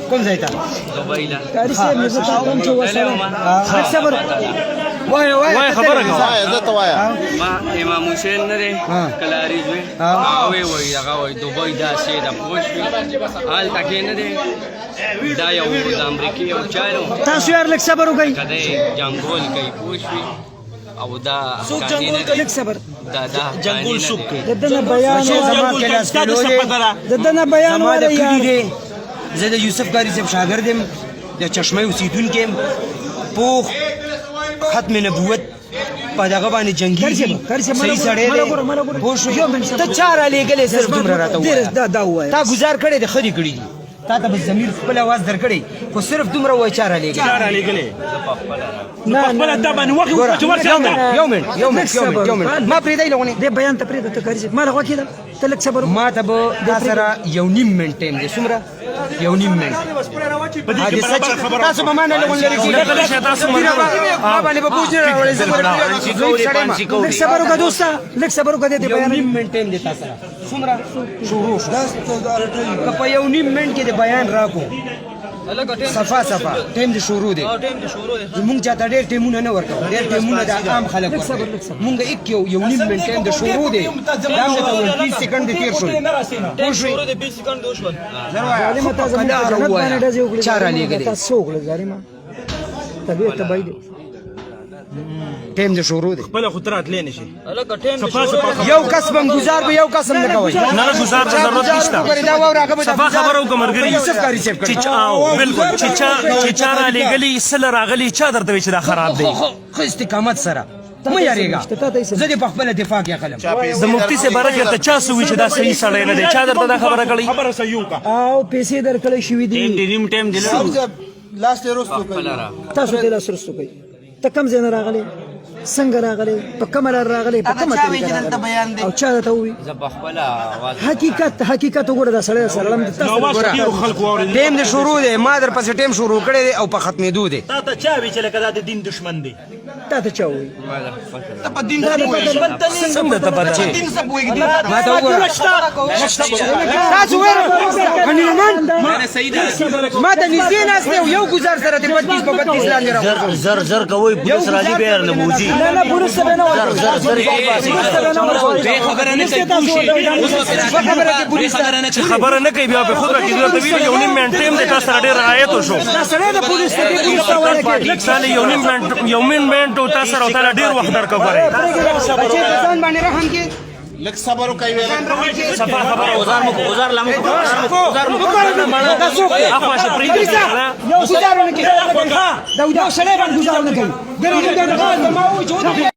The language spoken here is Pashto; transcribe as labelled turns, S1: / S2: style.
S1: कोण जायता
S2: दुबईला
S1: वय खबर
S2: ما إمام حسين نري كلاريز وين أوي وي أقوي دبي دا سيدا بوشي حال تكين نري دا يوم أمريكي أو چايرو
S1: تاسو یار لک صبر وکړئ
S2: كده جنگول كي بوشي أو دا
S1: لک صبر
S2: دا
S3: جنگول سوق
S1: ددنه بیان ددنه بیان وره یار
S4: زه د یوسف قاری صاحب شاګرد یم د چشمه اوسیدونکی یم پوخ ختم نبوت په دغه باندې جنگي صحیح سړی دی پوه شو ته چا رالیږلی صرف دومره راته ووایه
S1: دا ووایه
S4: تا ګزار کړی د ښه دې کړي دي تا ته به ضمیر خپل اواز درکړی خو صرف دومره ووایه چا رالیږلی یو منټ ما پرېږدی لغونې
S1: دې بیان ته پرېږده ته قاري صاحب ما له خوا کېده ته لږ صبر
S4: ما ته به تا سره یو نیم منټ ټایم دی څومره یو نیم منټ تاسو به ما نه لغون لرې کېږي ما باندې به بوج نه راوړئ زه
S1: لږ صبر وکړه دوسته لږ صبر وکړه دې
S4: یو نیم منټ ټایم دی تا سره څومره شروع شو که په یو نیم منټ کې د بیان راکو صفا ټایم د شروع دی مونږ چاته ډېر ټایمونه نه ورکوو ډېر ټایمونه د عام خلک ورکوي مونږ یو نیم منټ ټایم د شروع دی دا هم درته ووایم 30 سکنډ دې تېر شول پوه شوې
S1: ظالمه تا زموږ په جنت باندې ډزې وکړې
S4: چا رالیږلی
S1: تا څه وکړل ظالمه طبیعت تباهي دی
S4: ټایم د شروع دی
S3: خپل خو ترات لې نشي
S4: یو کس بم گزار به یو کس هم نه کوي
S3: نه گزار ته ضرورت نشته صفا خبرو کومرګری
S4: یوسف قاری صاحب
S3: چې بالکل چې چا رالیږلی سل راغلی چا درته وی چې دا خراب دی
S4: خو استقامت سره مه یاریږه زه دې په خپله دفاع کې اخلم
S3: د مفتي صاحب برکت ته چا سوي چې دا صحیح سړی نه دی چا درته دا خبره کړې
S1: او پیسې درکړی شوي دي
S3: ټیم دی
S1: تاسو دې لاس رسو کوي ته کوم ځای نه راغلی څنګه راغلی په کومه لار راغلی په کومه طریقه راغلی او چا درته ووي حقیقت وګوره دا سړی سرلم دی
S4: ټیم د شروع دی ما در پسې ټیم شروع کړی دی او په ختمېدو دی
S3: تا ته چا وی چې لکه دا د دین دشمن دی
S1: تا ته چا ووي
S3: څنګه ته پته
S4: ما ته وګوره تاسو ویره ما ته نږدې ناست دی یو ګزار سره د 25 په 32 لاندې راغورځوم
S3: زر کوي پولیس راځي بیا نه موزي
S1: نه پولیس ته نه ورکوي
S2: خبره نه کوي
S3: خبره نه کوي بیا په خود راکې دوی ته ویل یو نیم منټ ټایم د تاسو سره ډېر رعایت وشو
S1: دا سړی د پولیس ته
S3: ساله یو نیم منټ او تاسو سره ته ډېر وخت درکوي
S4: بچي ځان باندې رحم کې
S5: لک صبر وکړئ
S3: صفا خبره اوزار لامو
S1: تاسو
S3: اخوا شي پریږدي
S1: یو ګزار نه کوي دا یو سړی باندې ګزار نه کوي